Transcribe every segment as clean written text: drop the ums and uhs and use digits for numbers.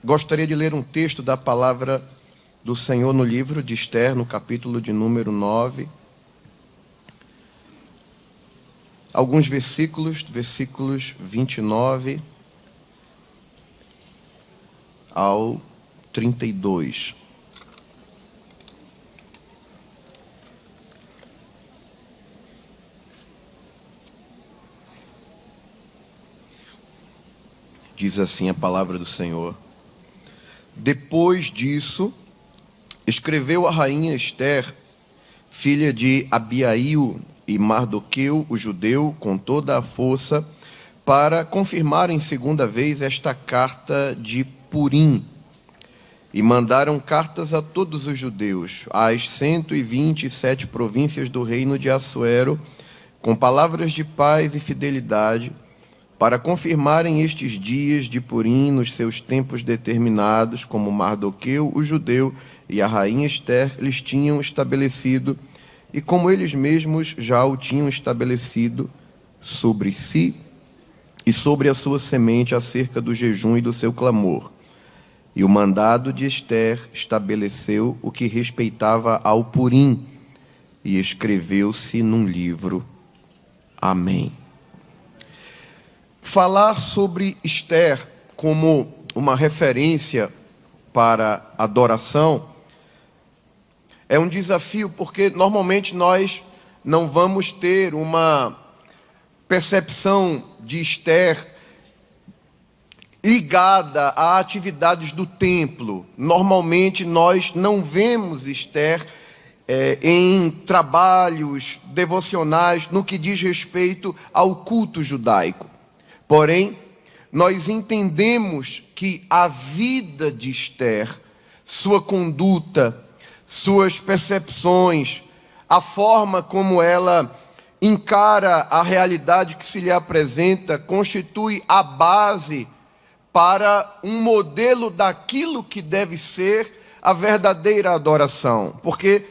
gostaria de ler um texto da palavra do Senhor no livro de Esther, no capítulo de número 9. Alguns versículos 29 ao 32. Diz assim a palavra do Senhor: Depois disso, escreveu a rainha Esther, filha de Abiail e Mardoqueu, o judeu, com toda a força, para confirmarem segunda vez esta carta de Purim. E mandaram cartas a todos os judeus, às 127 províncias do reino de Assuero, com palavras de paz e fidelidade, para confirmarem estes dias de Purim nos seus tempos determinados, como Mardoqueu, o judeu, e a rainha Esther lhes tinham estabelecido, e como eles mesmos já o tinham estabelecido sobre si e sobre a sua semente acerca do jejum e do seu clamor. E o mandado de Esther estabeleceu o que respeitava ao Purim, e escreveu-se num livro. Amém. Falar sobre Esther como uma referência para adoração é um desafio, porque normalmente nós não vamos ter uma percepção de Esther ligada a atividades do templo. Normalmente nós não vemos Esther em trabalhos devocionais no que diz respeito ao culto judaico. Porém, nós entendemos que a vida de Esther, sua conduta, suas percepções, a forma como ela encara a realidade que se lhe apresenta, constitui a base para um modelo daquilo que deve ser a verdadeira adoração. Porque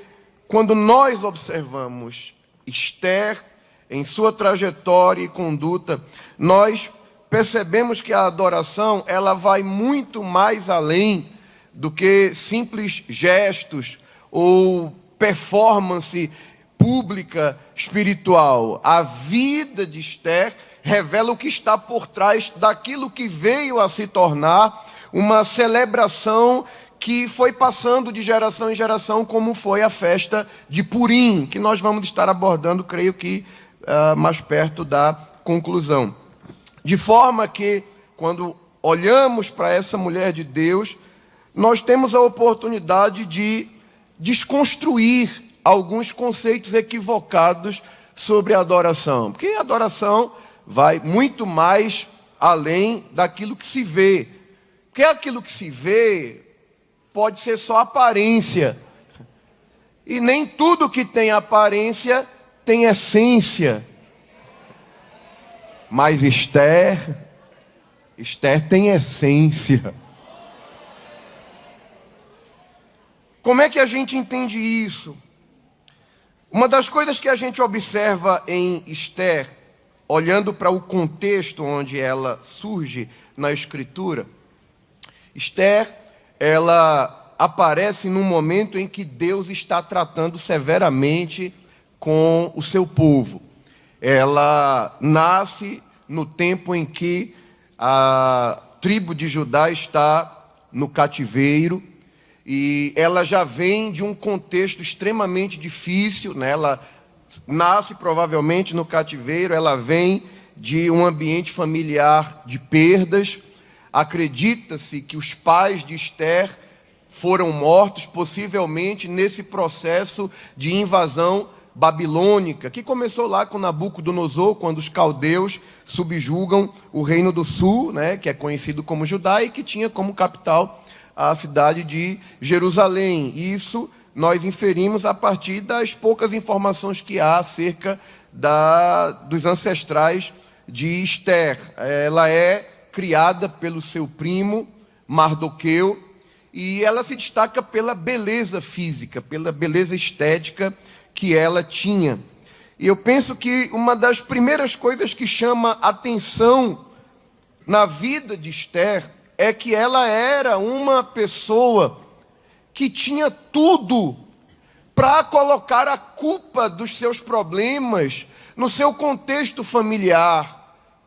quando nós observamos Esther em sua trajetória e conduta, nós percebemos que a adoração ela vai muito mais além do que simples gestos ou performance pública espiritual. A vida de Esther revela o que está por trás daquilo que veio a se tornar uma celebração que foi passando de geração em geração, como foi a festa de Purim, que nós vamos estar abordando, creio que mais perto da conclusão. De forma que, quando olhamos para essa mulher de Deus, nós temos a oportunidade de desconstruir alguns conceitos equivocados sobre a adoração. Porque a adoração vai muito mais além daquilo que se vê. Porque aquilo que se vê pode ser só aparência. E nem tudo que tem aparência tem essência. Mas Esther tem essência. Como é que a gente entende isso? Uma das coisas que a gente observa em Esther, olhando para o contexto onde ela surge na Escritura, Esther, ela aparece num momento em que Deus está tratando severamente com o seu povo. Ela nasce no tempo em que a tribo de Judá está no cativeiro, e ela já vem de um contexto extremamente difícil, né? Ela nasce provavelmente no cativeiro, ela vem de um ambiente familiar de perdas. Acredita-se que os pais de Esther foram mortos, possivelmente nesse processo de invasão babilônica, que começou lá com Nabucodonosor, quando os caldeus subjugam o reino do sul, né, que é conhecido como Judá, e que tinha como capital a cidade de Jerusalém. Isso nós inferimos a partir das poucas informações que há acerca dos ancestrais de Esther. Ela é criada pelo seu primo, Mardoqueu, e ela se destaca pela beleza física, pela beleza estética que ela tinha. E eu penso que uma das primeiras coisas que chama atenção na vida de Esther é que ela era uma pessoa que tinha tudo para colocar a culpa dos seus problemas no seu contexto familiar.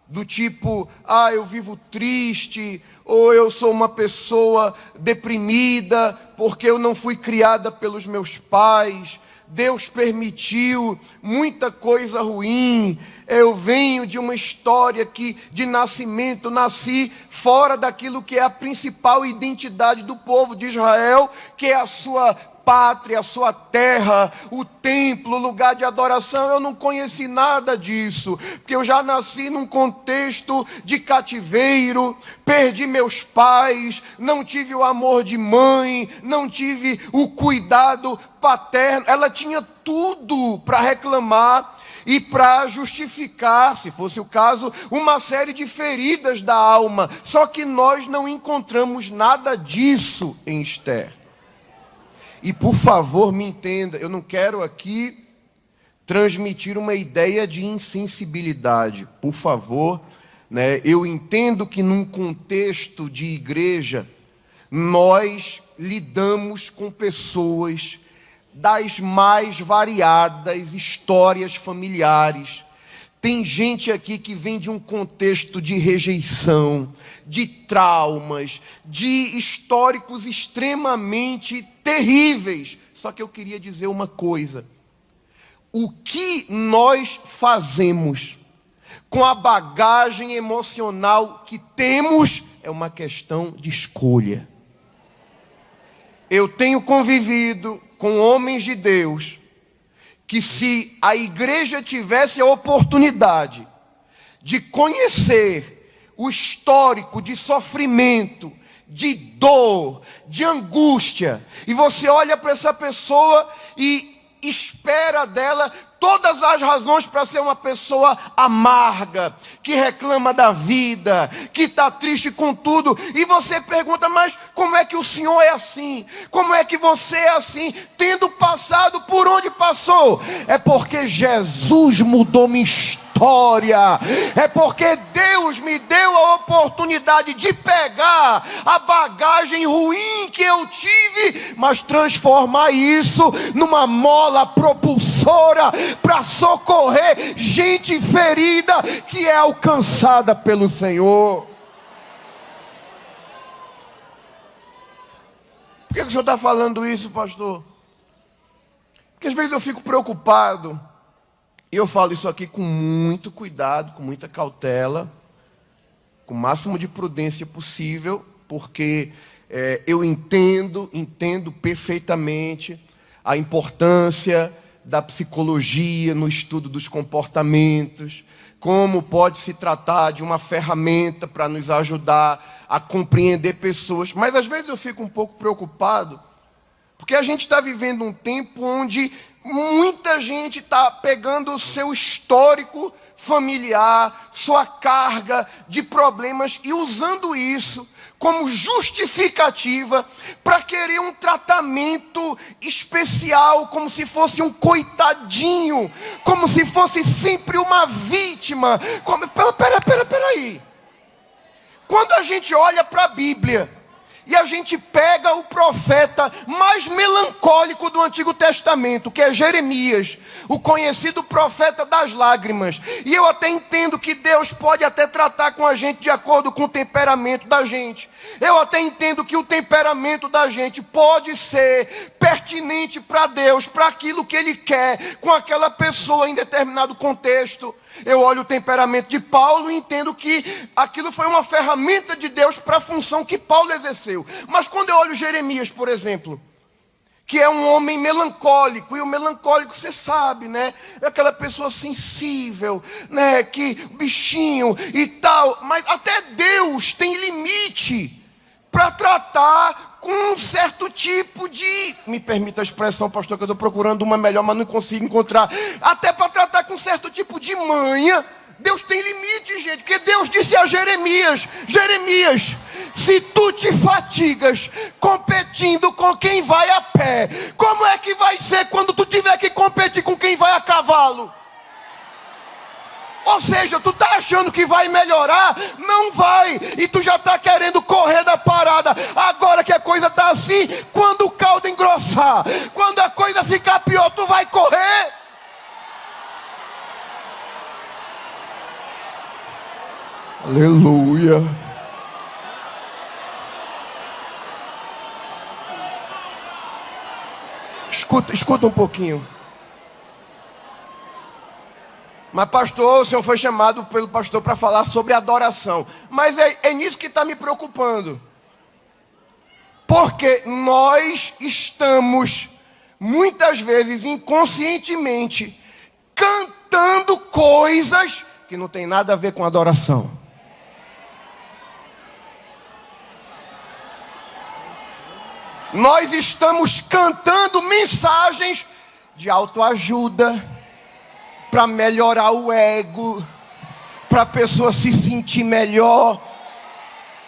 Do tipo, eu vivo triste, ou eu sou uma pessoa deprimida porque eu não fui criada pelos meus pais. Deus permitiu muita coisa ruim. Eu venho de uma história que de nascimento nasci fora daquilo que é a principal identidade do povo de Israel, que é a sua pátria, a sua terra, o templo, o lugar de adoração. Eu não conheci nada disso, porque eu já nasci num contexto de cativeiro, perdi meus pais, não tive o amor de mãe, não tive o cuidado paterno. Ela tinha tudo para reclamar e para justificar, se fosse o caso, uma série de feridas da alma. Só que nós não encontramos nada disso em Esther. E por favor, me entenda, eu não quero aqui transmitir uma ideia de insensibilidade. Por favor, né? Eu entendo que num contexto de igreja, nós lidamos com pessoas das mais variadas histórias familiares. Tem gente aqui que vem de um contexto de rejeição, de traumas, de históricos extremamente terríveis. Só que eu queria dizer uma coisa: o que nós fazemos com a bagagem emocional que temos é uma questão de escolha. Eu tenho convivido com homens de Deus que, se a igreja tivesse a oportunidade de conhecer o histórico de sofrimento, de dor, de angústia, e você olha para essa pessoa e espera dela todas as razões para ser uma pessoa amarga, que reclama da vida, que está triste com tudo, e você pergunta: mas como é que o senhor é assim? Como é que você é assim? Tendo passado por onde passou? É porque Jesus mudou minha história, é porque Deus me deu a oportunidade de pegar a bagagem ruim que eu tive, mas transformar isso numa mola propulsora para socorrer gente ferida que é alcançada pelo Senhor. Por que o senhor está falando isso, pastor? Porque às vezes eu fico preocupado, e eu falo isso aqui com muito cuidado, com muita cautela, com o máximo de prudência possível, porque eu entendo perfeitamente a importância da psicologia no estudo dos comportamentos, como pode se tratar de uma ferramenta para nos ajudar a compreender pessoas. Mas às vezes eu fico um pouco preocupado, porque a gente está vivendo um tempo onde muita gente está pegando o seu histórico familiar, sua carga de problemas, e usando isso como justificativa para querer um tratamento especial, como se fosse um coitadinho, como se fosse sempre uma vítima. Peraí. Quando a gente olha para a Bíblia e a gente pega o profeta mais melancólico do Antigo Testamento, que é Jeremias, o conhecido profeta das lágrimas. E eu até entendo que Deus pode até tratar com a gente de acordo com o temperamento da gente. Eu até entendo que o temperamento da gente pode ser pertinente para Deus, para aquilo que Ele quer com aquela pessoa em determinado contexto. Eu olho o temperamento de Paulo e entendo que aquilo foi uma ferramenta de Deus para a função que Paulo exerceu. Mas quando eu olho Jeremias, por exemplo, que é um homem melancólico, e o melancólico, você sabe, né? É aquela pessoa sensível, né? Que bichinho e tal. Mas até Deus tem limite para tratar com um certo tipo de... Me permita a expressão, pastor, que eu estou procurando uma melhor, mas não consigo encontrar. Até para tratar com um certo tipo de manha. Deus tem limite, gente, porque Deus disse a Jeremias: Jeremias, se tu te fatigas competindo com quem vai a pé, como é que vai ser quando tu tiver que competir com quem vai a cavalo? Ou seja, tu está achando que vai melhorar? Não vai. E tu já está querendo correr da parada. Agora que a coisa está assim, quando o caldo engrossar, quando a coisa ficar pior, tu vai correr. Aleluia. Escuta um pouquinho. Mas pastor, o senhor foi chamado pelo pastor para falar sobre adoração. Mas é nisso que está me preocupando. Porque nós estamos, muitas vezes, inconscientemente, cantando coisas que não tem nada a ver com adoração. Nós estamos cantando mensagens de autoajuda, para melhorar o ego, para a pessoa se sentir melhor.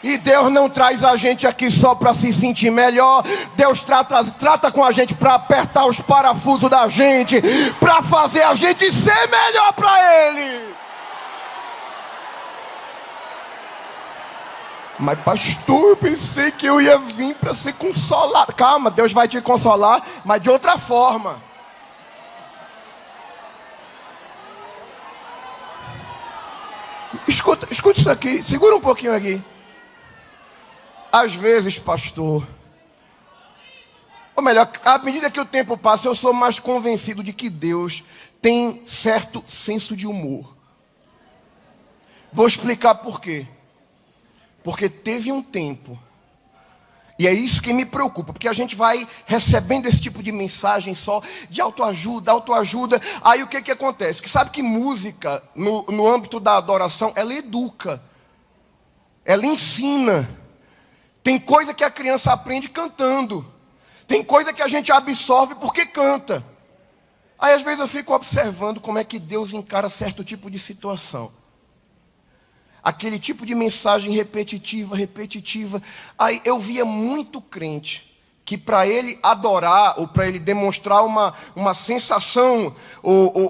E Deus não traz a gente aqui só para se sentir melhor. Deus trata com a gente para apertar os parafusos da gente, para fazer a gente ser melhor para Ele. Mas pastor, eu pensei que eu ia vir para ser consolado. Calma, Deus vai te consolar, mas de outra forma. Escuta isso aqui, segura um pouquinho aqui. Às vezes, pastor, ou melhor, à medida que o tempo passa, eu sou mais convencido de que Deus tem certo senso de humor. Vou explicar por quê. Porque teve um tempo, e é isso que me preocupa, porque a gente vai recebendo esse tipo de mensagem só de autoajuda. Aí o que acontece? Que sabe que música, no âmbito da adoração, ela educa, ela ensina. Tem coisa que a criança aprende cantando, tem coisa que a gente absorve porque canta. Aí às vezes eu fico observando como é que Deus encara certo tipo de situação. Aquele tipo de mensagem repetitiva. Aí eu via muito crente que para ele adorar, ou para ele demonstrar uma sensação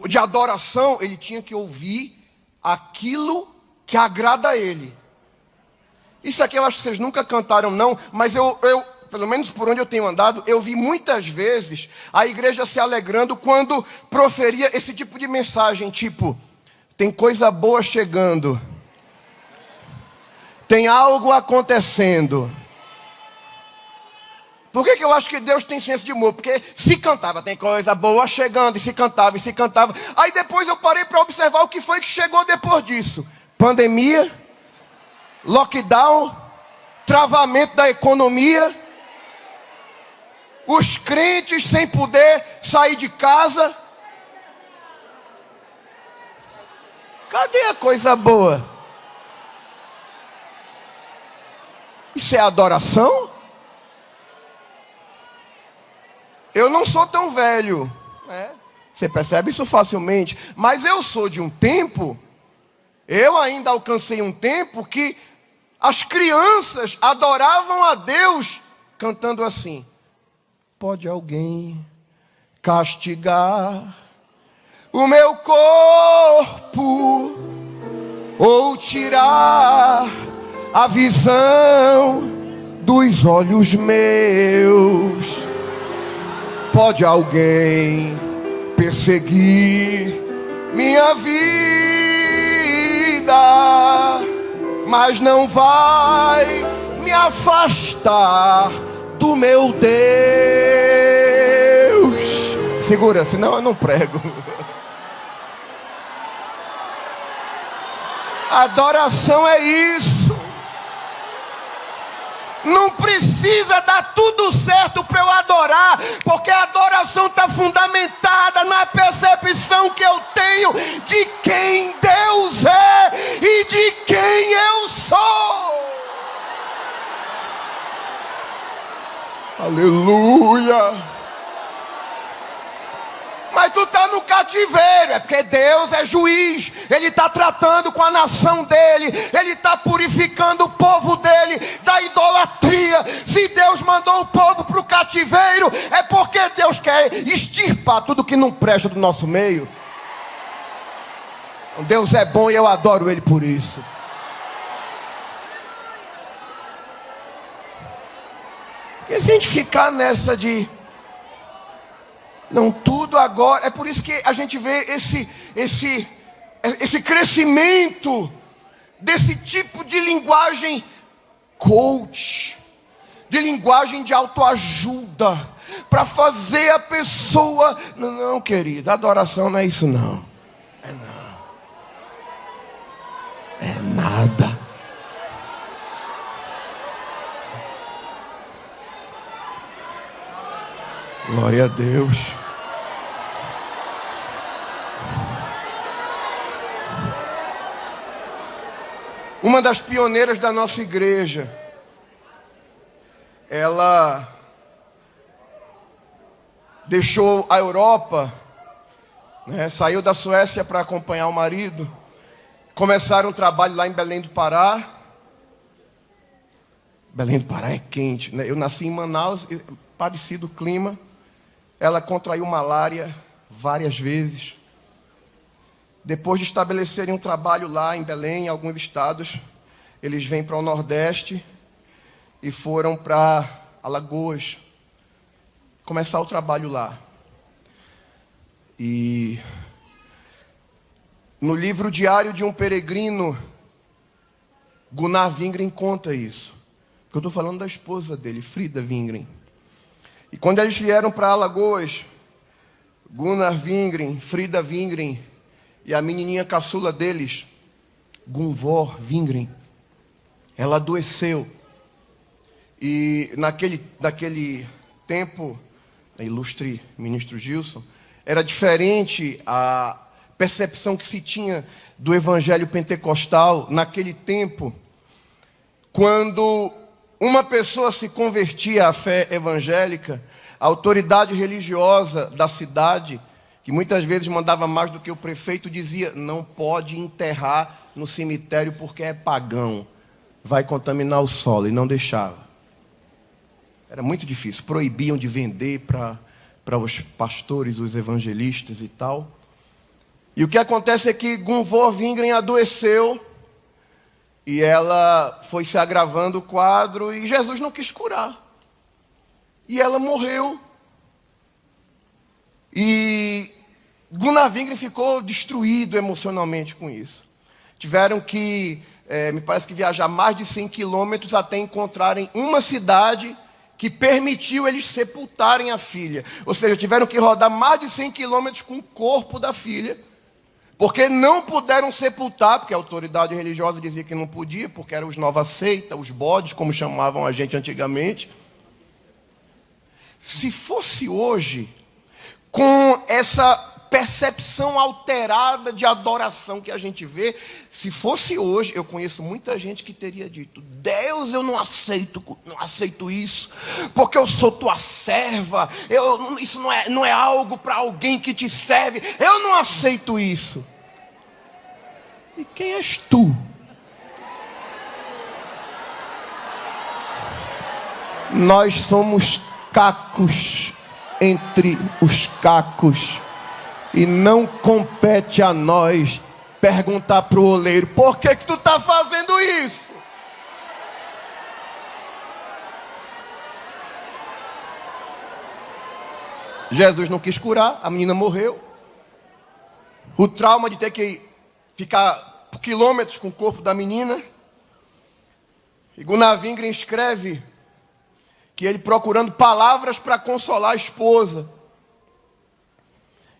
de adoração, ele tinha que ouvir aquilo que agrada a ele. Isso aqui eu acho que vocês nunca cantaram não, mas eu pelo menos por onde eu tenho andado, eu vi muitas vezes a igreja se alegrando quando proferia esse tipo de mensagem, tipo, tem coisa boa chegando. Tem algo acontecendo. Por que eu acho que Deus tem senso de humor? Porque se cantava, tem coisa boa chegando, e se cantava. Aí depois eu parei para observar o que foi que chegou depois disso. Pandemia, lockdown, travamento da economia, os crentes sem poder sair de casa. Cadê a coisa boa? Isso é adoração? Eu não sou tão velho, você percebe isso facilmente. Mas eu sou de um tempo, eu ainda alcancei um tempo que as crianças adoravam a Deus cantando assim: pode alguém castigar o meu corpo ou tirar a visão dos olhos meus? Pode alguém perseguir minha vida, mas não vai me afastar do meu Deus. Segura, senão eu não prego. Adoração é isso. Não precisa dar tudo certo para eu adorar, porque a adoração está fundamentada na percepção que eu tenho de quem Deus é e de quem eu sou. Aleluia. Mas tu está no cativeiro, é porque Deus é juiz, Ele está tratando com a nação dele, Ele está purificando o povo dele da idolatria. Se Deus mandou o povo para o cativeiro, é porque Deus quer extirpar tudo que não presta do nosso meio. Deus é bom e eu adoro Ele por isso. E se a gente ficar nessa de não tudo agora, é por isso que a gente vê esse crescimento desse tipo de linguagem coach, de linguagem de autoajuda, para fazer a pessoa, não, querida, adoração não é isso não. É nada. Glória a Deus. Uma das pioneiras da nossa igreja, ela deixou a Europa, né, saiu da Suécia para acompanhar o marido. Começaram um trabalho lá em Belém do Pará. Belém do Pará é quente, né? Eu nasci em Manaus, parecido o clima. Ela contraiu malária várias vezes. Depois de estabelecerem um trabalho lá em Belém, em alguns estados, eles vêm para o Nordeste e foram para Alagoas começar o trabalho lá. E no livro Diário de um Peregrino, Gunnar Wingren conta isso. Porque eu estou falando da esposa dele, Frida Wingren. E quando eles vieram para Alagoas, Gunnar Wingren, Frida Wingren e a menininha caçula deles, Gunvor Wingren, ela adoeceu. E naquele tempo, o ilustre ministro Gilson, era diferente a percepção que se tinha do evangelho pentecostal naquele tempo. Quando uma pessoa se convertia à fé evangélica, a autoridade religiosa da cidade, que muitas vezes mandava mais do que o prefeito, dizia: não pode enterrar no cemitério porque é pagão, vai contaminar o solo, e não deixava. Era muito difícil, proibiam de vender para os pastores, os evangelistas e tal. E o que acontece é que Gunvor Wingren adoeceu, e ela foi se agravando o quadro, e Jesus não quis curar. E ela morreu. E Gunnar Wingren ficou destruído emocionalmente com isso. Tiveram que, me parece que viajar mais de 100 quilômetros até encontrarem uma cidade que permitiu eles sepultarem a filha. Ou seja, tiveram que rodar mais de 100 quilômetros com o corpo da filha, porque não puderam sepultar, porque a autoridade religiosa dizia que não podia, porque eram os nova seita, os bodes, como chamavam a gente antigamente. Se fosse hoje, com essa percepção alterada de adoração que a gente vê, se fosse hoje, eu conheço muita gente que teria dito: Deus, eu não aceito isso, porque eu sou tua serva, isso não é algo para alguém que te serve, eu não aceito isso. E quem és tu? Nós somos cacos entre os cacos, e não compete a nós perguntar para o oleiro: por que tu está fazendo isso? Jesus não quis curar, a menina morreu. O trauma de ter que ficar por quilômetros com o corpo da menina. E Gunnar Wingren escreve que ele procurando palavras para consolar a esposa.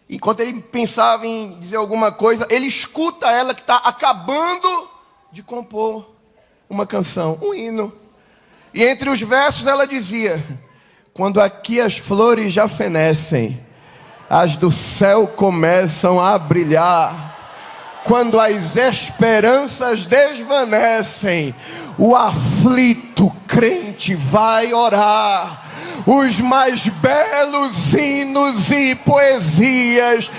Enquanto ele pensava em dizer alguma coisa, ele escuta ela que está acabando de compor uma canção, um hino. E entre os versos ela dizia: quando aqui as flores já fenecem, as do céu começam a brilhar. Quando as esperanças desvanecem, o aflito crente vai orar. Os mais belos hinos e poesias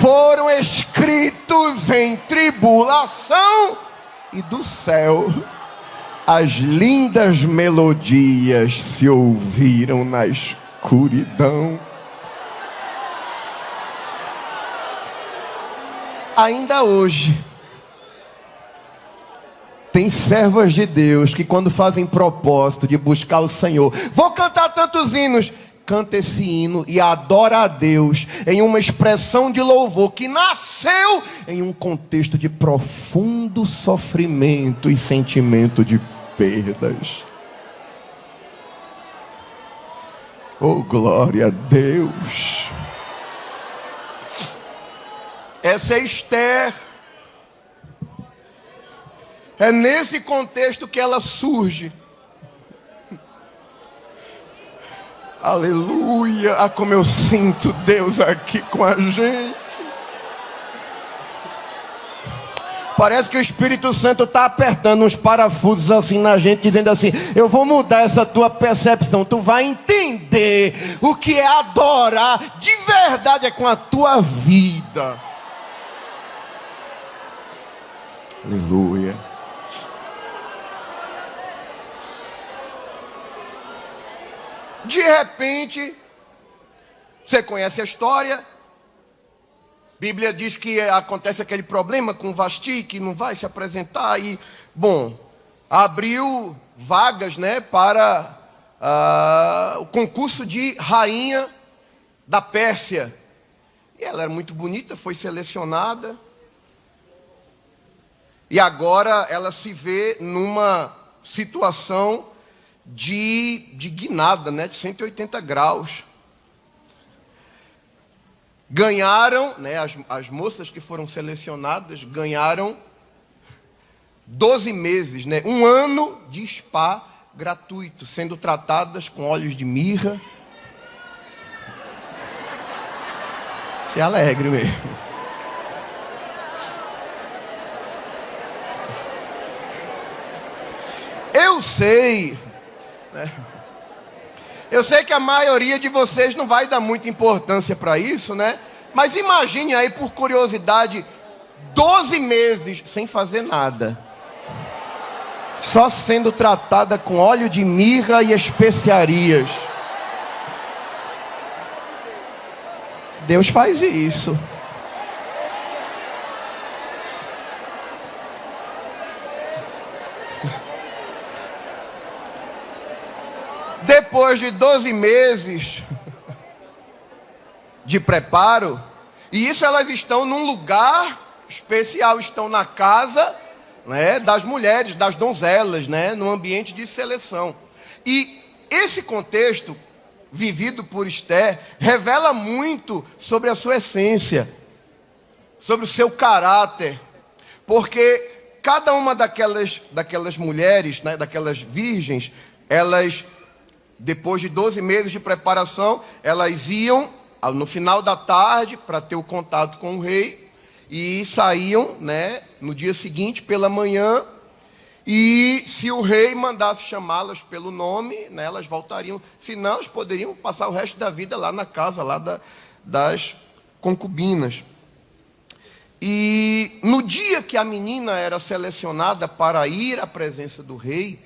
foram escritos em tribulação, e do céu as lindas melodias se ouviram na escuridão. Ainda hoje, tem servas de Deus que quando fazem propósito de buscar o Senhor, vou cantar tantos hinos, canta esse hino e adora a Deus em uma expressão de louvor que nasceu em um contexto de profundo sofrimento e sentimento de perdas. Oh, glória a Deus! Essa é Esther. É nesse contexto que ela surge. Aleluia! Ah, como eu sinto Deus aqui com a gente. Parece que o Espírito Santo está apertando uns parafusos assim na gente, dizendo assim: eu vou mudar essa tua percepção. Tu vai entender o que é adorar de verdade, é com a tua vida. Aleluia. De repente, você conhece a história. A Bíblia diz que acontece aquele problema com Vasti, que não vai se apresentar. E, bom, abriu vagas, né, para o concurso de rainha da Pérsia. E ela era muito bonita, foi selecionada. E agora ela se vê numa situação de guinada, né, de 180 graus. Ganharam, né, as moças que foram selecionadas ganharam 12 meses, né, um ano de spa gratuito, sendo tratadas com óleos de mirra. Se alegre mesmo. Eu sei, né? Eu sei que a maioria de vocês não vai dar muita importância para isso, né? Mas imagine aí, por curiosidade, 12 meses sem fazer nada, só sendo tratada com óleo de mirra e especiarias. Deus faz isso. Depois de 12 meses de preparo, e isso elas estão num lugar especial, estão na casa, né, das mulheres, das donzelas, né, num ambiente de seleção. E esse contexto vivido por Esther revela muito sobre a sua essência, sobre o seu caráter, porque cada uma daquelas mulheres, né, daquelas virgens, elas, depois de 12 meses de preparação, elas iam no final da tarde para ter o contato com o rei e saíam, né, no dia seguinte pela manhã, e se o rei mandasse chamá-las pelo nome, né, elas voltariam. Se não, elas poderiam passar o resto da vida lá na casa lá das concubinas. E no dia que a menina era selecionada para ir à presença do rei,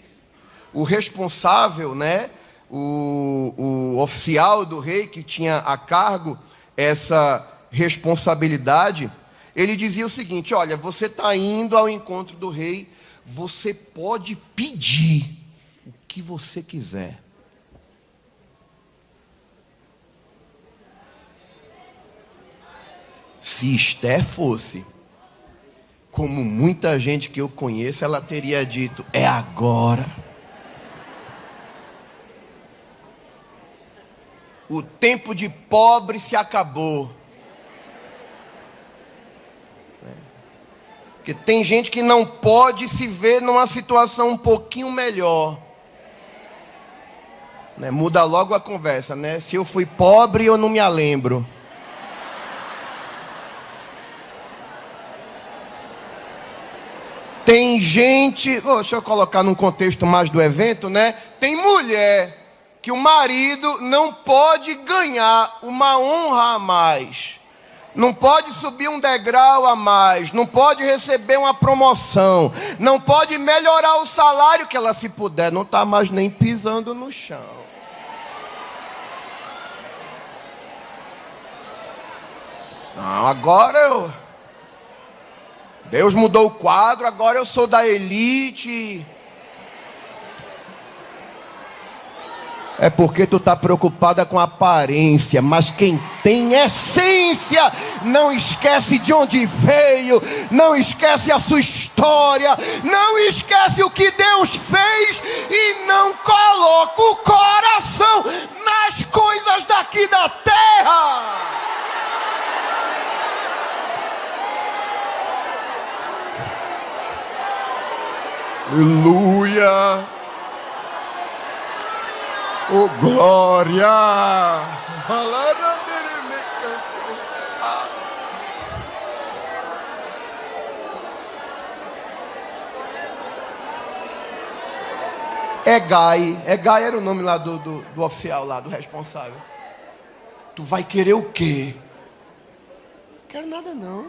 o responsável, né, o oficial do rei que tinha a cargo essa responsabilidade, ele dizia o seguinte: olha, você está indo ao encontro do rei, você pode pedir o que você quiser. Se Esther fosse, como muita gente que eu conheço, ela teria dito: é agora. O tempo de pobre se acabou. Porque tem gente que não pode se ver numa situação um pouquinho melhor. Né? Muda logo a conversa, né? Se eu fui pobre, eu não me lembro. Tem gente, deixa eu colocar num contexto mais do evento, né? Tem mulher que o marido não pode ganhar uma honra a mais, não pode subir um degrau a mais, não pode receber uma promoção, não pode melhorar o salário, que ela, se puder, não está mais nem pisando no chão. Não, agora Deus mudou o quadro, agora eu sou da elite. É porque tu está preocupada com a aparência, mas quem tem essência não esquece de onde veio, não esquece a sua história, não esquece o que Deus fez e não coloca o coração nas coisas daqui da terra. Aleluia! Oh, glória! Egai era o nome lá do oficial lá, do responsável. Tu vai querer o quê? Quero nada não.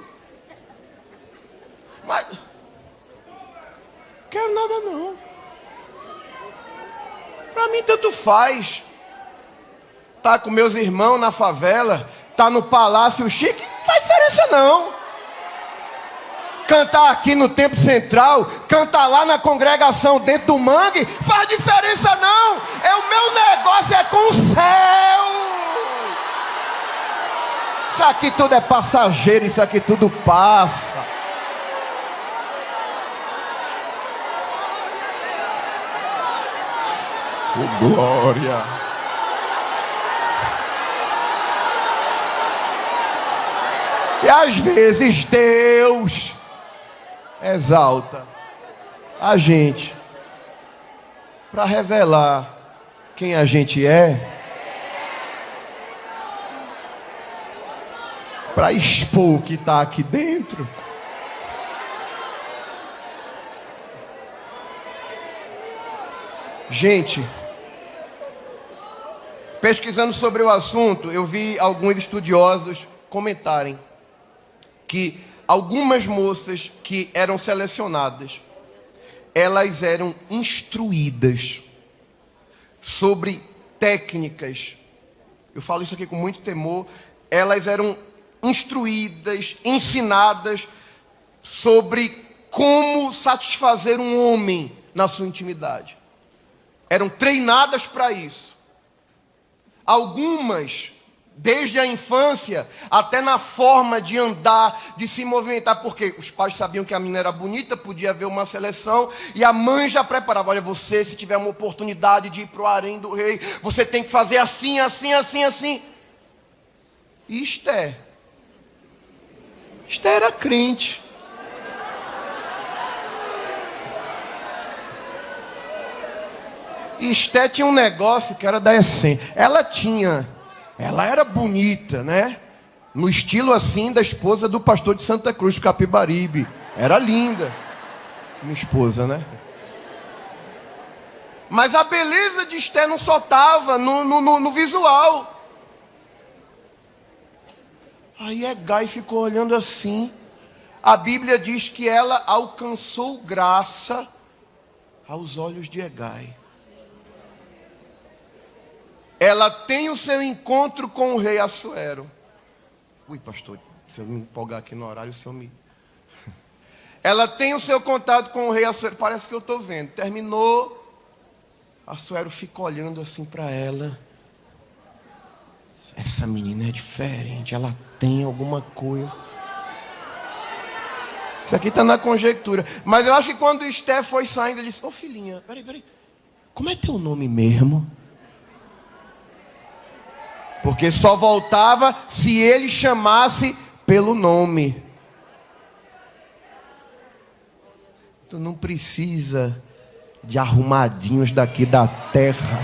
Mas quero nada não. Para mim tanto faz. Tá com meus irmãos na favela, tá no palácio chique, não faz diferença não. Cantar aqui no Templo Central, cantar lá na congregação dentro do mangue, faz diferença não. O meu negócio é com o céu. Isso aqui tudo é passageiro, isso aqui tudo passa. Oh, glória! E às vezes Deus exalta a gente para revelar quem a gente é, para expor o que está aqui dentro. Gente, pesquisando sobre o assunto, eu vi alguns estudiosos comentarem que algumas moças que eram selecionadas, elas eram instruídas sobre técnicas. Eu falo isso aqui com muito temor. Elas eram instruídas, ensinadas sobre como satisfazer um homem na sua intimidade. Eram treinadas para isso. Algumas, desde a infância, até na forma de andar, de se movimentar, porque os pais sabiam que a menina era bonita, podia haver uma seleção, e a mãe já preparava: olha, você, se tiver uma oportunidade de ir para o harém do rei, você tem que fazer assim, assim, assim, assim. E Esther era crente. E Esther tinha um negócio que era da essência. Ela era bonita, né? No estilo assim da esposa do pastor de Santa Cruz, Capibaribe. Era linda, minha esposa, né? Mas a beleza de Esther não só estava no visual. Aí Egai ficou olhando assim. A Bíblia diz que ela alcançou graça aos olhos de Egai. Ela tem o seu encontro com o rei Assuero. Ui, pastor, se eu me empolgar aqui no horário, o senhor me... Ela tem o seu contato com o rei Assuero. Parece que eu estou vendo. Terminou. Assuero fica olhando assim para ela. Essa menina é diferente. Ela tem alguma coisa. Isso aqui está na conjectura. Mas eu acho que quando Esther foi saindo, ele disse: ô filhinha, peraí. Como é teu nome mesmo? Porque só voltava se ele chamasse pelo nome. Tu não precisa de arrumadinhos daqui da terra,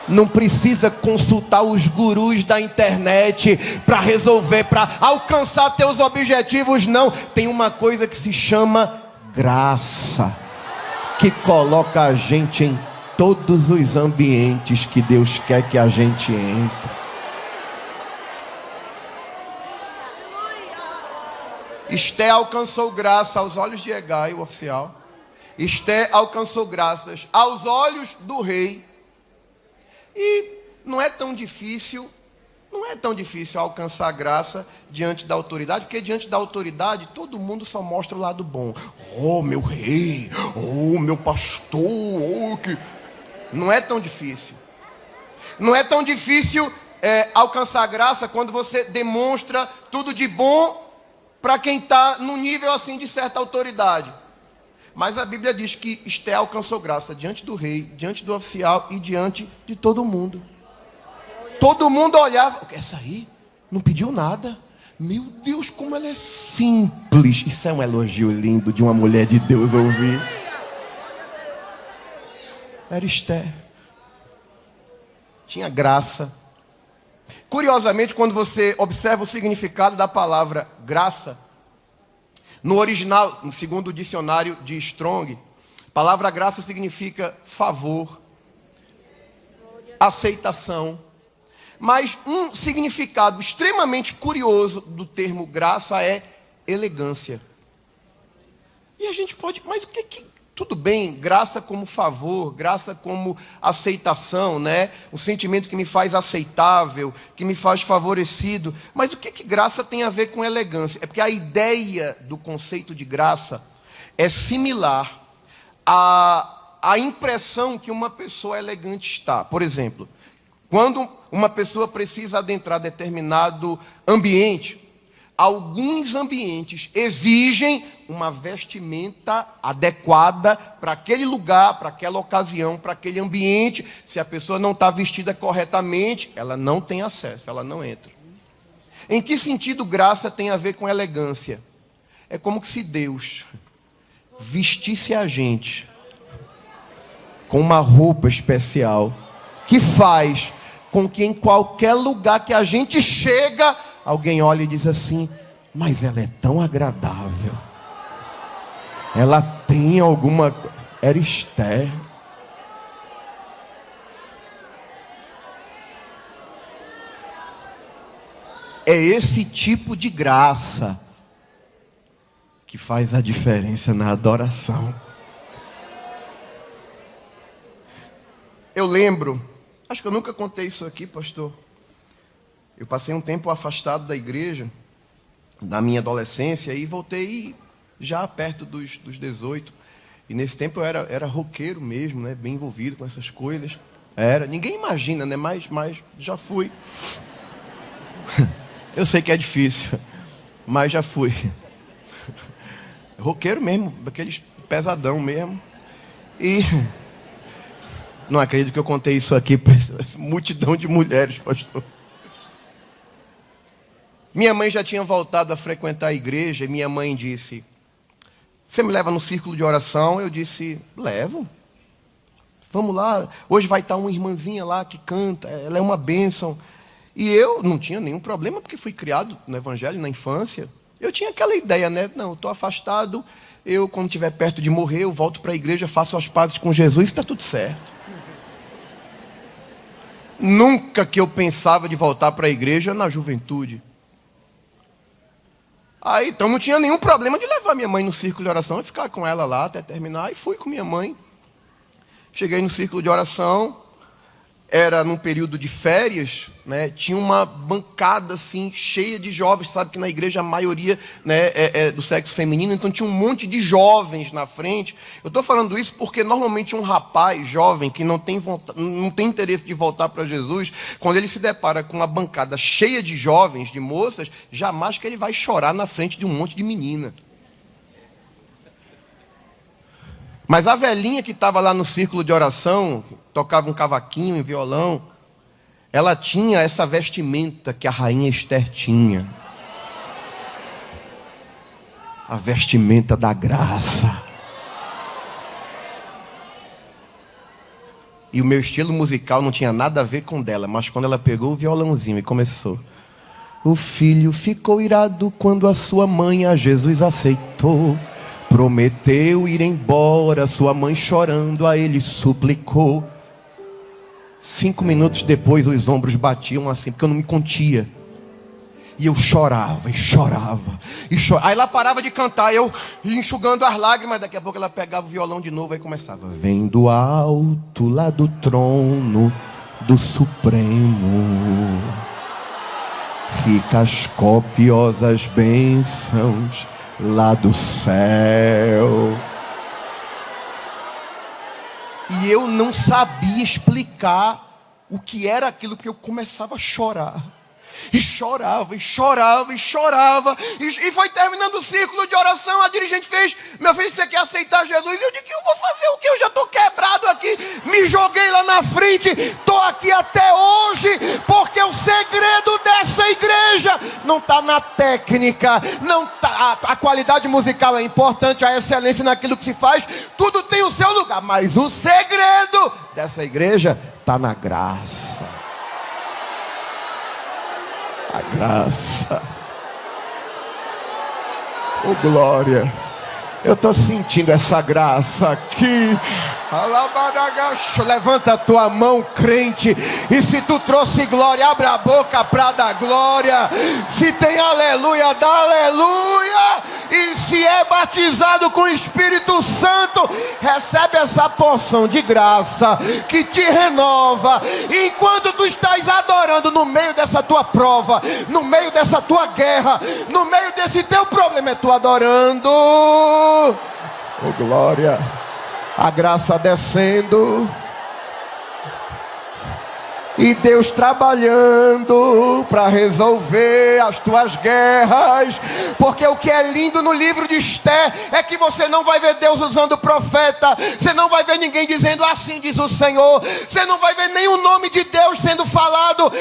não precisa consultar os gurus da internet para resolver, para alcançar teus objetivos, não. Tem uma coisa que se chama graça, que coloca a gente em todos os ambientes que Deus quer que a gente entre. Esther alcançou graça aos olhos de Egai, o oficial. Esther alcançou graças aos olhos do rei. E não é tão difícil Não é tão difícil alcançar graça diante da autoridade, porque diante da autoridade todo mundo só mostra o lado bom. Oh, meu rei, oh, meu pastor, oh, que... Não é tão difícil. Não é tão difícil alcançar graça quando você demonstra tudo de bom para quem está num nível assim de certa autoridade. Mas a Bíblia diz que Esté alcançou graça diante do rei, diante do oficial e diante de todo mundo. Todo mundo olhava, essa aí não pediu nada. Meu Deus, como ela é simples. Isso é um elogio lindo de uma mulher de Deus ouvir. Era Esté. Tinha graça. Curiosamente, quando você observa o significado da palavra graça, no original, segundo o dicionário de Strong, a palavra graça significa favor, aceitação. Mas um significado extremamente curioso do termo graça é elegância. E a gente pode, mas o que tudo bem, graça como favor, graça como aceitação, né? O sentimento que me faz aceitável, que me faz favorecido. Mas o que graça tem a ver com elegância? É porque a ideia do conceito de graça é similar à impressão que uma pessoa elegante está. Por exemplo, quando uma pessoa precisa adentrar determinado ambiente, alguns ambientes exigem uma vestimenta adequada para aquele lugar, para aquela ocasião, para aquele ambiente. Se a pessoa não está vestida corretamente, ela não tem acesso, ela não entra. Em que sentido graça tem a ver com elegância? É como se Deus vestisse a gente com uma roupa especial que faz com que em qualquer lugar que a gente chega, alguém olha e diz assim, mas ela é tão agradável. Ela tem alguma coisa. Era Esté. É esse tipo de graça que faz a diferença na adoração. Eu lembro, acho que eu nunca contei isso aqui, pastor. Eu passei um tempo afastado da igreja, na minha adolescência, e voltei já perto dos 18. E nesse tempo eu era roqueiro mesmo, né? Bem envolvido com essas coisas. Ninguém imagina, né? Mas já fui. Eu sei que é difícil, mas já fui. Roqueiro mesmo, aqueles pesadão mesmo. E não acredito que eu contei isso aqui para essa multidão de mulheres, pastor. Minha mãe já tinha voltado a frequentar a igreja e minha mãe disse, você me leva no círculo de oração? Eu disse, levo. Vamos lá, hoje vai estar uma irmãzinha lá que canta, ela é uma bênção. E eu não tinha nenhum problema, porque fui criado no evangelho na infância. Eu tinha aquela ideia, né? Não, eu estou afastado, eu quando estiver perto de morrer, eu volto para a igreja, faço as pazes com Jesus, está tudo certo. Nunca que eu pensava de voltar para a igreja na juventude. Aí, então não tinha nenhum problema de levar minha mãe no círculo de oração e ficar com ela lá até terminar. E fui com minha mãe. Cheguei no círculo de oração. Era num período de férias, né? Tinha uma bancada assim, cheia de jovens. Sabe que na igreja a maioria, né, é do sexo feminino. Então tinha um monte de jovens na frente. Eu estou falando isso porque normalmente um rapaz jovem que não tem interesse de voltar para Jesus, quando ele se depara com uma bancada cheia de jovens, de moças, jamais que ele vai chorar na frente de um monte de menina. Mas a velhinha que estava lá no círculo de oração, tocava um cavaquinho e violão, ela tinha essa vestimenta que a rainha Esther tinha. A vestimenta da graça. E o meu estilo musical não tinha nada a ver com dela, mas quando ela pegou o violãozinho e começou. O filho ficou irado quando a sua mãe a Jesus aceitou. Prometeu ir embora, sua mãe chorando a ele suplicou. 5 minutos depois os ombros batiam assim, porque eu não me contia. E eu chorava, e chorava, e chorava. Aí ela parava de cantar, eu enxugando as lágrimas. Daqui a pouco ela pegava o violão de novo, aí começava. Vem do alto, lá do trono do Supremo. ricas, copiosas bênçãos lá do céu. E eu não sabia explicar o que era aquilo, porque eu começava a chorar. E chorava, e chorava, e chorava. E foi terminando o círculo de oração. A dirigente fez: meu filho, você quer aceitar Jesus? E eu disse: eu vou fazer o quê? Eu já estou quebrado aqui. Me joguei lá na frente. Estou aqui até hoje. Porque o segredo dessa igreja não está na técnica. Não tá, a qualidade musical é importante, a excelência naquilo que se faz. Tudo tem o seu lugar. Mas o segredo dessa igreja está na graça. A graça. Oh, glória. Eu estou sentindo essa graça aqui. Levanta a tua mão, crente. E se tu trouxe glória, abre a boca para dar glória. Se tem aleluia, dá aleluia. E se é batizado com o Espírito Santo, recebe essa porção de graça que te renova. E enquanto tu estás adorando no meio dessa tua prova, no meio dessa tua guerra, no meio desse teu problema, é tu adorando. Oh, glória. A graça descendo. E Deus trabalhando para resolver as tuas guerras. Porque o que é lindo no livro de Esther é que você não vai ver Deus usando o profeta. Você não vai ver ninguém dizendo assim diz o Senhor. Você não vai ver nenhum nome de Deus sendo falado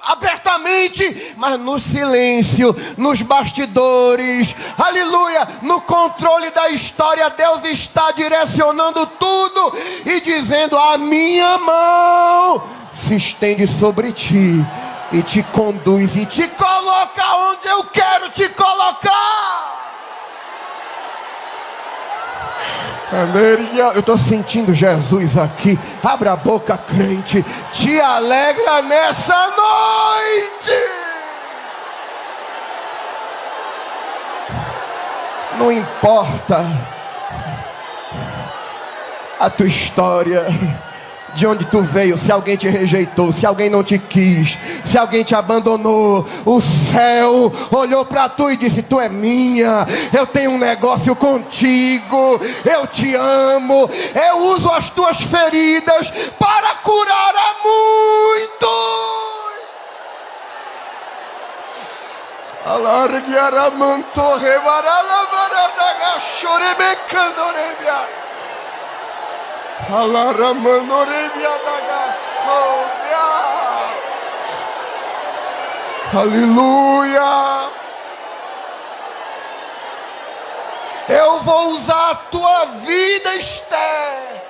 abertamente, mas no silêncio, nos bastidores, aleluia, no controle da história. Deus está direcionando tudo e dizendo: a minha mão se estende sobre ti e te conduz e te coloca onde eu quero te colocar. Eu estou sentindo Jesus aqui. Abre a boca, crente. Te alegra nessa noite. Não importa a tua história, de onde tu veio, se alguém te rejeitou, se alguém não te quis, se alguém te abandonou, o céu olhou para tu e disse: tu é minha, eu tenho um negócio contigo, eu te amo, eu uso as tuas feridas para curar a muitos. Aleluia. Eu vou usar a tua vida, Esther,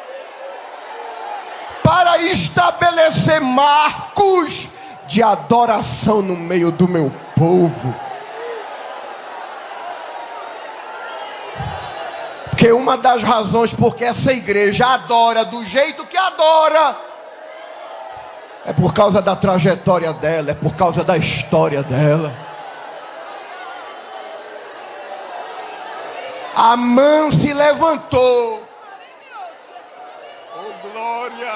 para estabelecer marcos de adoração no meio do meu povo. Porque uma das razões porque essa igreja adora do jeito que adora é por causa da trajetória dela, é por causa da história dela. Amã se levantou. Oh, glória.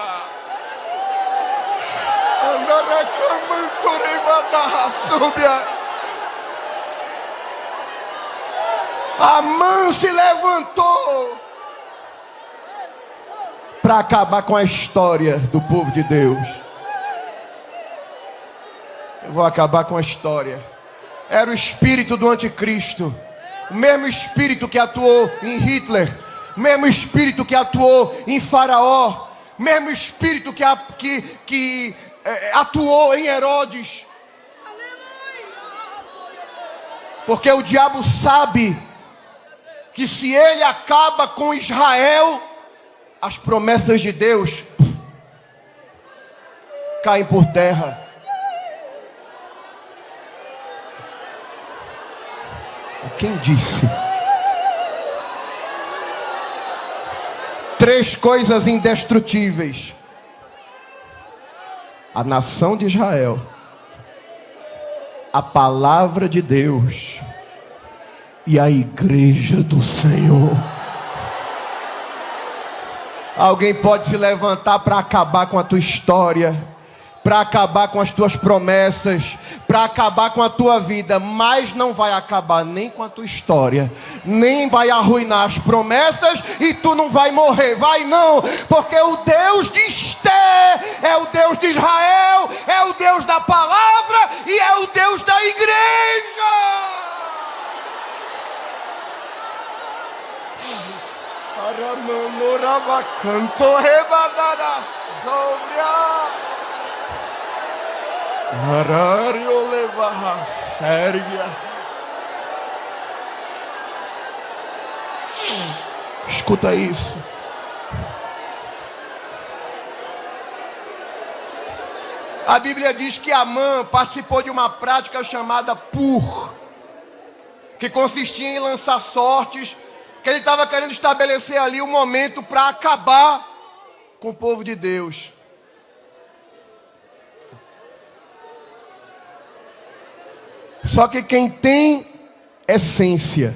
Amã se levantou para acabar com a história do povo de Deus. Eu vou acabar com a história. Era o espírito do anticristo, o mesmo espírito que atuou em Hitler, o mesmo espírito que atuou em Faraó, o mesmo espírito que atuou em Herodes. Porque o diabo sabe que se ele acaba com Israel, as promessas de Deus caem por terra. Quem disse? 3 coisas indestrutíveis: a nação de Israel, a palavra de Deus e a igreja do Senhor. Alguém pode se levantar para acabar com a tua história, para acabar com as tuas promessas, para acabar com a tua vida, mas não vai acabar nem com a tua história, nem vai arruinar as promessas e tu não vai morrer, vai não, porque o Deus de Esther é o Deus de Israel, é o Deus da palavra e é o Deus da igreja. Escuta isso. A Bíblia diz que Amã participou de uma prática chamada pur, que consistia em lançar sortes, que ele estava querendo estabelecer ali um momento para acabar com o povo de Deus. Só que quem tem essência,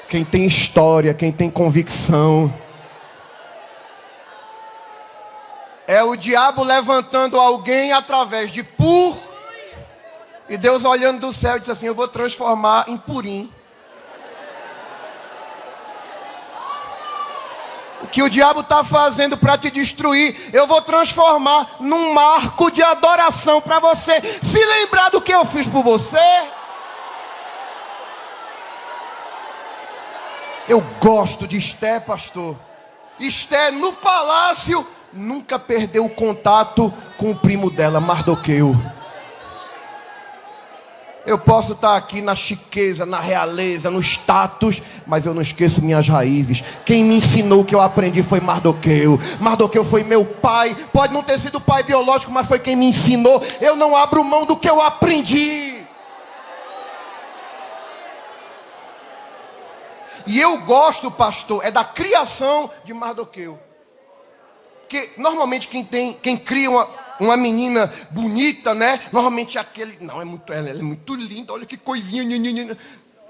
quem tem história, quem tem convicção, é o diabo levantando alguém através de pur, e Deus olhando do céu e disse assim: eu vou transformar em purim. O que o diabo está fazendo para te destruir, eu vou transformar num marco de adoração para você se lembrar do que eu fiz por você. Eu gosto de Esther, pastor. Esther no palácio nunca perdeu o contato com o primo dela, Mardoqueu. Eu posso estar aqui na chiqueza, na realeza, no status, mas eu não esqueço minhas raízes. Quem me ensinou o que eu aprendi foi Mardoqueu. Mardoqueu foi meu pai. Pode não ter sido o pai biológico, mas foi quem me ensinou. Eu não abro mão do que eu aprendi. E eu gosto, pastor, é da criação de Mardoqueu. Porque normalmente quem cria uma menina bonita, né? Normalmente aquele... Não, ela é muito linda, olha que coisinha.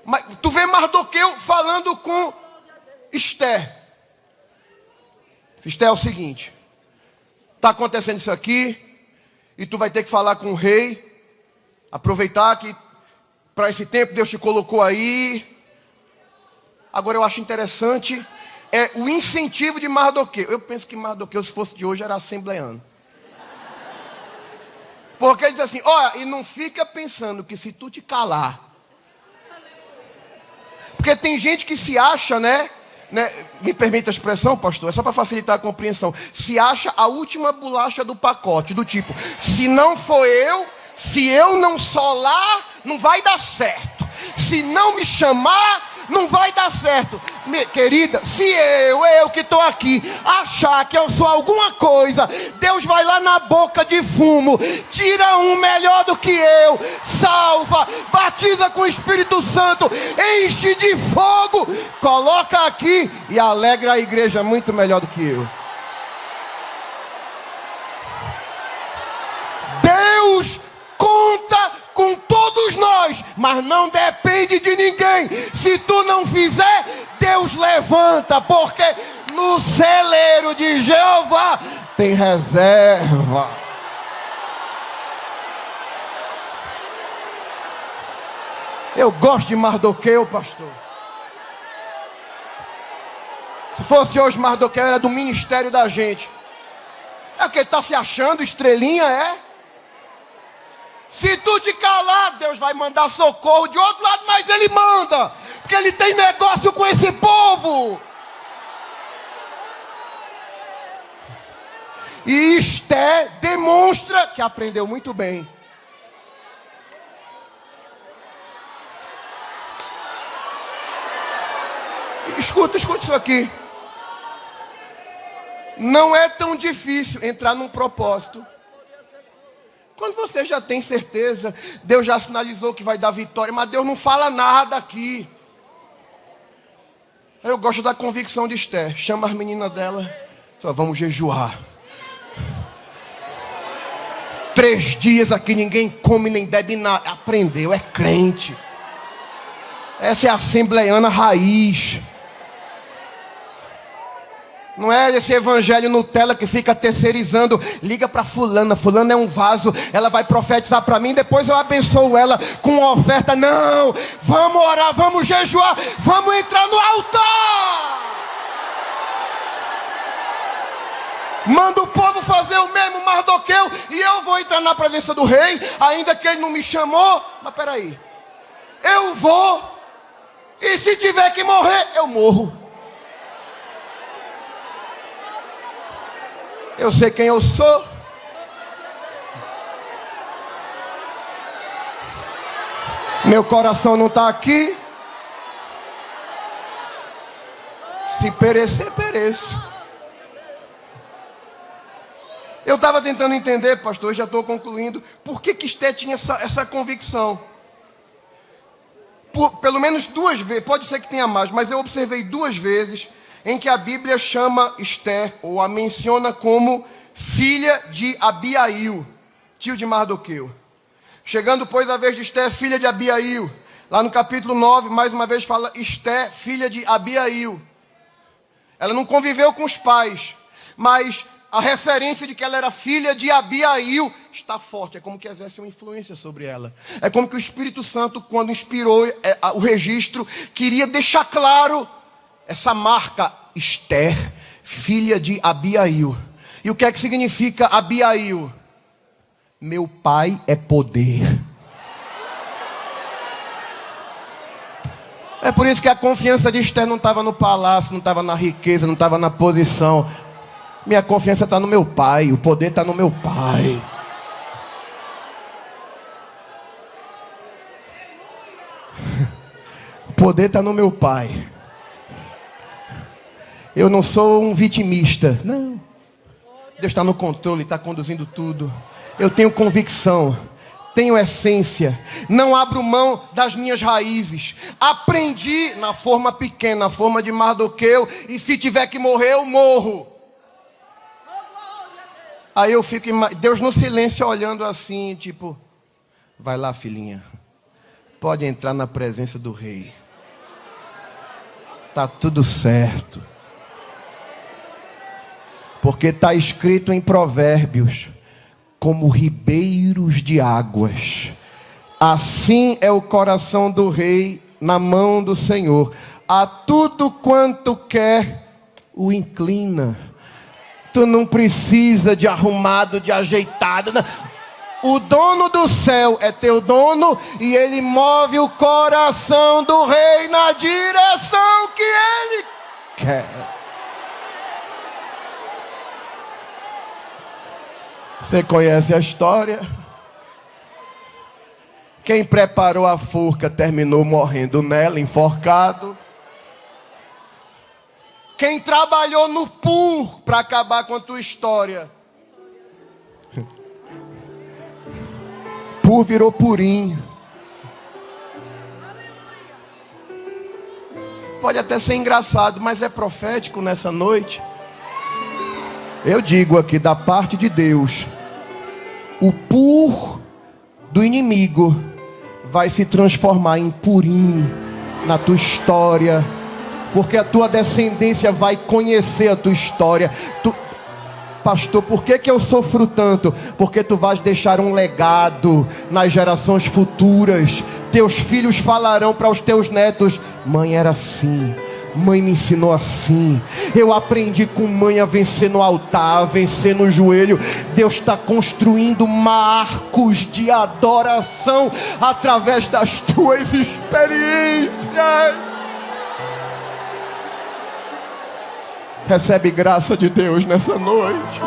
Mas tu vê Mardoqueu falando com Esther. Esther, é o seguinte: está acontecendo isso aqui, e tu vai ter que falar com o rei, aproveitar que para esse tempo Deus te colocou aí. Agora eu acho interessante o incentivo de Mardoqueu. Eu penso que Mardoqueu, se fosse de hoje, era assembleano. Porque ele diz assim: olha, e não fica pensando que se tu te calar. Porque tem gente que se acha, né? Me permite a expressão, pastor, é só para facilitar a compreensão. Se acha a última bolacha do pacote, do tipo: se não for eu, se eu não solar, não vai dar certo. Se não me chamar, não vai dar certo. Querida, se eu que estou aqui, achar que eu sou alguma coisa, Deus vai lá na boca de fumo, tira um melhor do que eu, salva, batiza com o Espírito Santo, enche de fogo, coloca aqui e alegra a igreja muito melhor do que eu. Deus conta com todos nós, mas não depende de ninguém. Se tu não fizer, Deus levanta, porque no celeiro de Jeová tem reserva. Eu gosto de Mardoqueu, pastor. Se fosse hoje, Mardoqueu era do ministério da gente. É que está se achando estrelinha, é? Se tu te calar, Deus vai mandar socorro de outro lado, mas Ele manda, porque Ele tem negócio com esse povo. E Esther demonstra que aprendeu muito bem. Escuta isso aqui. Não é tão difícil entrar num propósito quando você já tem certeza. Deus já sinalizou que vai dar vitória, mas Deus não fala nada aqui. Eu gosto da convicção de Esther. Chama as meninas dela, só vamos jejuar. 3 dias aqui ninguém come nem bebe nada. Aprendeu, é crente. Essa é a assembleiana raiz. Não é esse evangelho Nutella que fica terceirizando. Liga para fulana, fulana é um vaso, ela vai profetizar para mim, depois eu abençoo ela com uma oferta. Não, vamos orar, vamos jejuar, vamos entrar no altar. Manda o povo fazer o mesmo, Mardoqueu, e eu vou entrar na presença do rei, ainda que ele não me chamou. Mas peraí, eu vou, e se tiver que morrer, eu morro. Eu sei quem eu sou. Meu coração não está aqui. Se perecer, pereço. Eu estava tentando entender, pastor, já estou concluindo, por que Esté tinha essa convicção. Pelo menos 2 vezes, pode ser que tenha mais, mas eu observei 2 vezes em que a Bíblia chama Esté, ou a menciona como filha de Abiail, tio de Mardoqueu. Chegando, pois, a vez de Esté, filha de Abiail. Lá no capítulo 9, mais uma vez fala Esté, filha de Abiail. Ela não conviveu com os pais, mas a referência de que ela era filha de Abiail está forte. É como que exerce uma influência sobre ela. É como que o Espírito Santo, quando inspirou o registro, queria deixar claro essa marca, Esté, filha de Abiail. E o que é que significa Abiail? Meu pai é poder. É por isso que a confiança de Esté não estava no palácio, não estava na riqueza, não estava na posição. Minha confiança está no meu pai, o poder está no meu pai. O poder está no meu pai. Eu não sou um vitimista, não. Deus está no controle, está conduzindo tudo. Eu tenho convicção, tenho essência, não abro mão das minhas raízes. Aprendi na forma pequena, na forma de Mardoqueu, e se tiver que morrer, eu morro. Aí eu fico, Deus no silêncio olhando assim, tipo, vai lá, filhinha, pode entrar na presença do rei. Tá tudo certo. Porque está escrito em Provérbios, como ribeiros de águas, assim é o coração do rei na mão do Senhor. A tudo quanto quer, o inclina. Tu não precisa de arrumado, de ajeitado. Não. O dono do céu é teu dono, e ele move o coração do rei na direção que ele quer. Você conhece a história? Quem preparou a forca terminou morrendo nela, enforcado. Quem trabalhou no pur para acabar com a tua história, pur virou purim. Pode até ser engraçado, mas é profético nessa noite. Eu digo aqui da parte de Deus, o pur do inimigo vai se transformar em purim na tua história, porque a tua descendência vai conhecer a tua história. Pastor, por que eu sofro tanto? Porque tu vais deixar um legado nas gerações futuras. Teus filhos falarão para os teus netos: mãe era assim, mãe me ensinou assim. Eu aprendi com mãe a vencer no altar, a vencer no joelho. Deus está construindo marcos de adoração através das tuas experiências. Recebe graça de Deus nessa noite.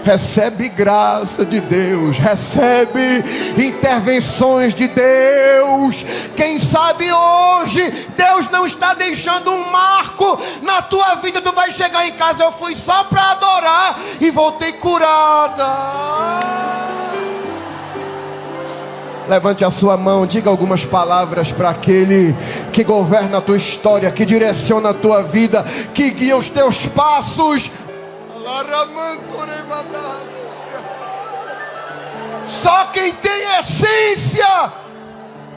Recebe graça de Deus. Recebe intervenções de Deus. Quem sabe hoje Deus não está deixando um marco na tua vida. Tu vai chegar em casa: eu fui só para adorar e voltei curada. Levante a sua mão, diga algumas palavras para aquele que governa a tua história, que direciona a tua vida, que guia os teus passos. Só quem tem essência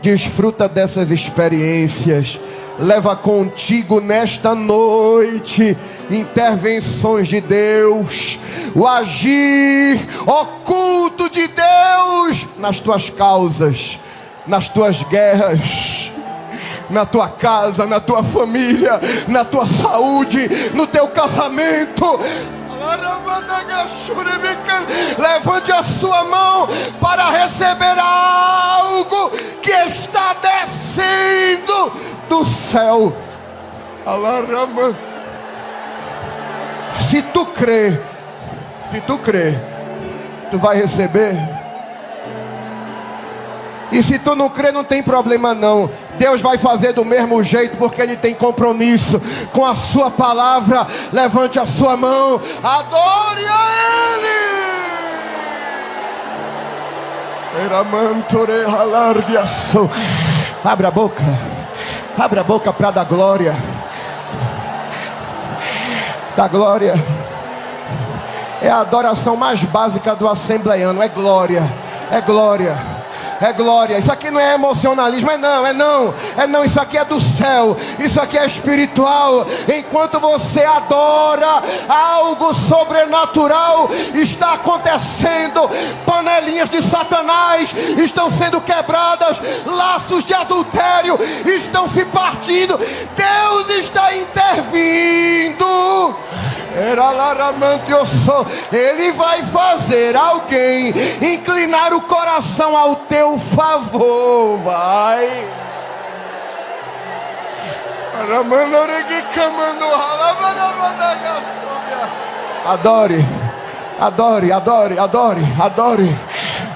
desfruta dessas experiências. leva contigo nesta noite intervenções de Deus, o agir oculto de Deus nas tuas causas, nas tuas guerras, na tua casa, na tua família, na tua saúde, no teu casamento. Levante a sua mão para receber algo que está descendo do céu. Se tu crê, tu vai receber. E se tu não crê, não tem problema não. Deus vai fazer do mesmo jeito, porque Ele tem compromisso com a sua palavra. Levante a sua mão, adore a Ele. Abra a boca para dar glória. Da glória. É a adoração mais básica do assembleiano. É glória, é glória. É glória. Isso aqui não é emocionalismo. É não. Isso aqui é do céu. Isso aqui é espiritual. Enquanto você adora, algo sobrenatural está acontecendo. Panelinhas de Satanás estão sendo quebradas. Laços de adultério estão se partindo. Deus está intervindo. Ele vai fazer alguém inclinar o coração ao teu favor. Vai.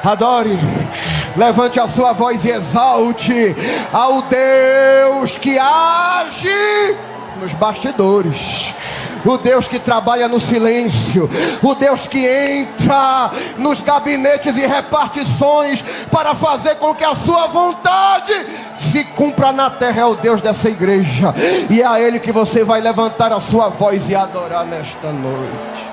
Adore. Levante a sua voz e exalte ao Deus que age nos bastidores. O Deus que trabalha no silêncio, o Deus que entra nos gabinetes e repartições para fazer com que a sua vontade se cumpra na terra, é o Deus dessa igreja. E é a Ele que você vai levantar a sua voz e adorar nesta noite.